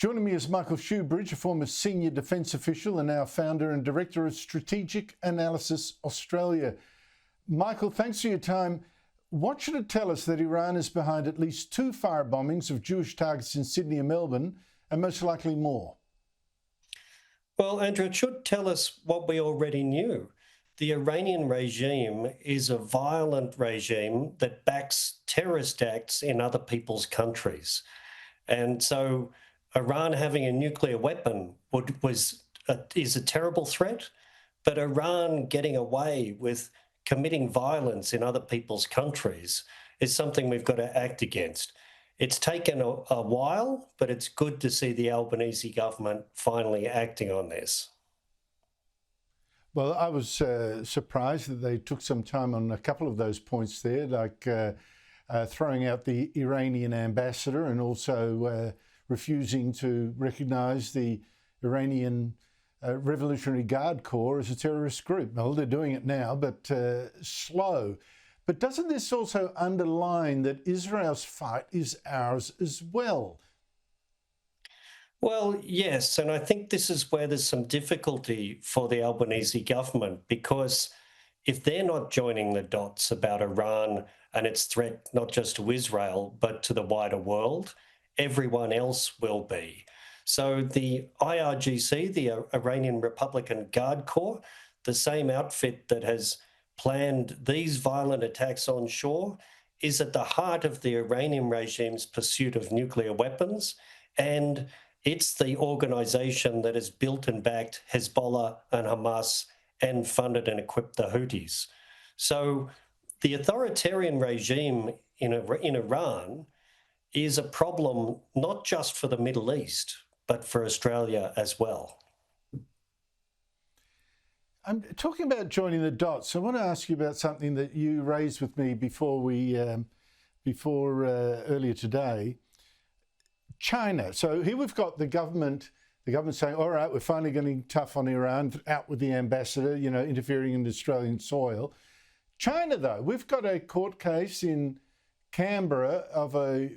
Joining me is Michael Shoebridge, a former senior defence official and now founder and director of Strategic Analysis Australia. Michael, thanks for your time. What should it tell us that Iran is behind at least 2 fire bombings of Jewish targets in Sydney and Melbourne, and most likely more? Well, Andrew, it should tell us what we already knew. The Iranian regime is a violent regime that backs terrorist acts in other people's countries. And so Iran having a nuclear weapon is a terrible threat, but Iran getting away with committing violence in other people's countries is something we've got to act against. It's taken a while, but it's good to see the Albanese government finally acting on this. Well, I was surprised that they took some time on a couple of those points there, like throwing out the Iranian ambassador and also refusing to recognise the Iranian Revolutionary Guard Corps as a terrorist group. Well, they're doing it now, but slow. But doesn't this also underline that Israel's fight is ours as well? Well, yes, and I think this is where there's some difficulty for the Albanese government, because if they're not joining the dots about Iran and its threat not just to Israel, but to the wider world, everyone else will be. So the IRGC, the Iranian Republican Guard Corps, the same outfit that has planned these violent attacks on shore, is at the heart of the Iranian regime's pursuit of nuclear weapons, and it's the organisation that has built and backed Hezbollah and Hamas and funded and equipped the Houthis. So the authoritarian regime in Iran is a problem not just for the Middle East, but for Australia as well. I'm talking about joining the dots. I want to ask you about something that you raised with me before earlier today. China. So here we've got the government saying, all right, we're finally getting tough on Iran, out with the ambassador, interfering in Australian soil. China, though, we've got a court case in Canberra of a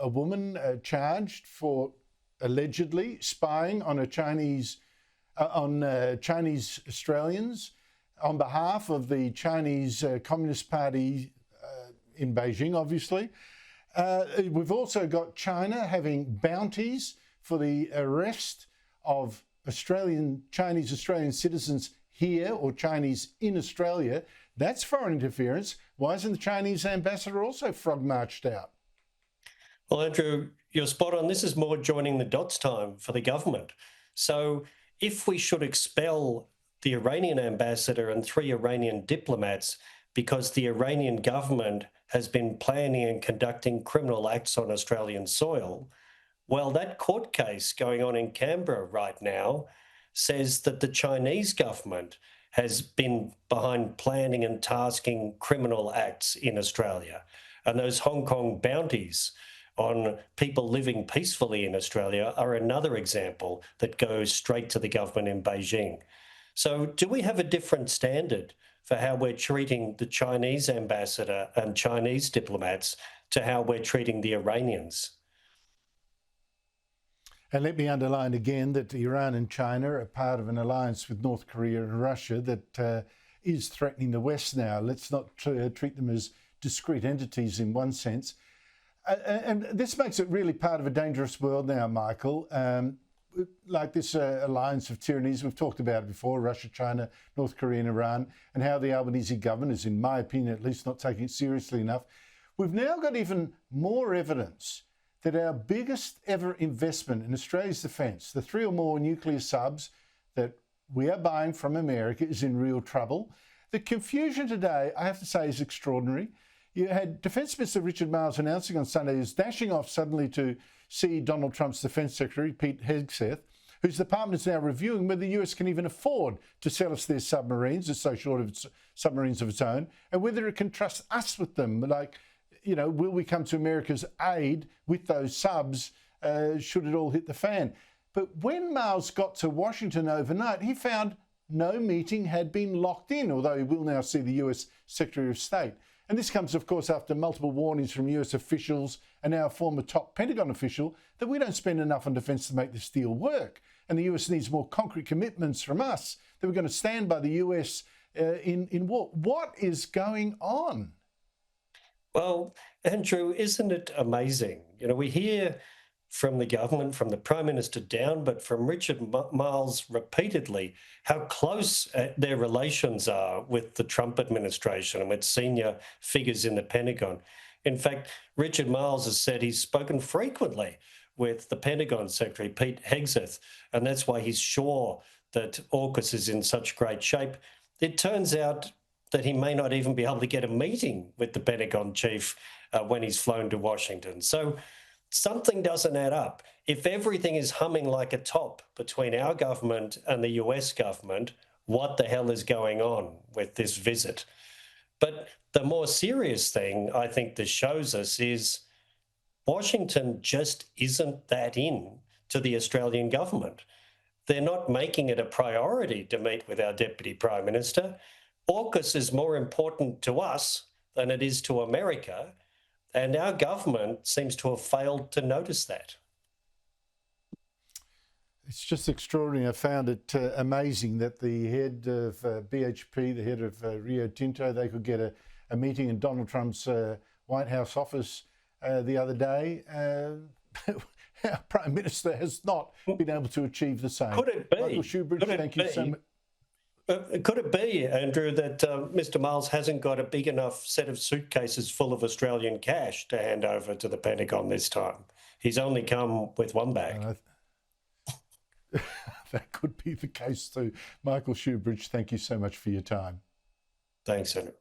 woman charged for allegedly spying on Chinese Australians on behalf of the Chinese Communist Party in Beijing, obviously. We've also got China having bounties for the arrest of Chinese Australian citizens here, or Chinese in Australia. That's foreign interference. Why isn't the Chinese ambassador also frog marched out? Well, Andrew, you're spot on. This is more joining the dots time for the government. So if we should expel the Iranian ambassador and 3 Iranian diplomats because the Iranian government has been planning and conducting criminal acts on Australian soil, well, that court case going on in Canberra right now says that the Chinese government has been behind planning and tasking criminal acts in Australia. And those Hong Kong bounties on people living peacefully in Australia are another example that goes straight to the government in Beijing. So do we have a different standard for how we're treating the Chinese ambassador and Chinese diplomats to how we're treating the Iranians? And let me underline again that Iran and China are part of an alliance with North Korea and Russia that is threatening the West now. Let's not treat them as discrete entities in one sense. And this makes it really part of a dangerous world now, Michael. Like this alliance of tyrannies, we've talked about it before, Russia, China, North Korea and Iran, and how the Albanese government is, in my opinion, at least not taking it seriously enough. We've now got even more evidence that our biggest ever investment in Australia's defence, the 3 or more nuclear subs that we are buying from America, is in real trouble. The confusion today, I have to say, is extraordinary. You had Defence Minister Richard Marles announcing on Sunday he was dashing off suddenly to see Donald Trump's Defence Secretary, Pete Hegseth, whose department is now reviewing whether the US can even afford to sell us their submarines, it's so short of its submarines of its own, and whether it can trust us with them. Like, will we come to America's aid with those subs should it all hit the fan? But when Marles got to Washington overnight, he found no meeting had been locked in, although he will now see the US Secretary of State. And this comes, of course, after multiple warnings from US officials and now a former top Pentagon official that we don't spend enough on defence to make this deal work. And the US needs more concrete commitments from us that we're going to stand by the US in war. What is going on? Well, Andrew, isn't it amazing? You know, we hear from the government, from the Prime Minister down, but from Richard Marles repeatedly, how close their relations are with the Trump administration and with senior figures in the Pentagon. In fact, Richard Marles has said he's spoken frequently with the Pentagon Secretary, Pete Hegseth, and that's why he's sure that AUKUS is in such great shape. It turns out that he may not even be able to get a meeting with the Pentagon chief when he's flown to Washington. So something doesn't add up. If everything is humming like a top between our government and the US government, what the hell is going on with this visit? But the more serious thing I think this shows us is Washington just isn't that in to the Australian government. They're not making it a priority to meet with our Deputy Prime Minister. AUKUS is more important to us than it is to America, and our government seems to have failed to notice that. It's just extraordinary. I found it amazing that the head of BHP, the head of Rio Tinto, they could get a meeting in Donald Trump's White House office the other day. Our Prime Minister has not been able to achieve the same. Could it be? Michael Shoebridge, thank you so much. Could it be, Andrew, that Mr. Marles hasn't got a big enough set of suitcases full of Australian cash to hand over to the Pentagon this time? He's only come with one bag. That could be the case too. Michael Shoebridge, thank you so much for your time. Thanks, Andrew.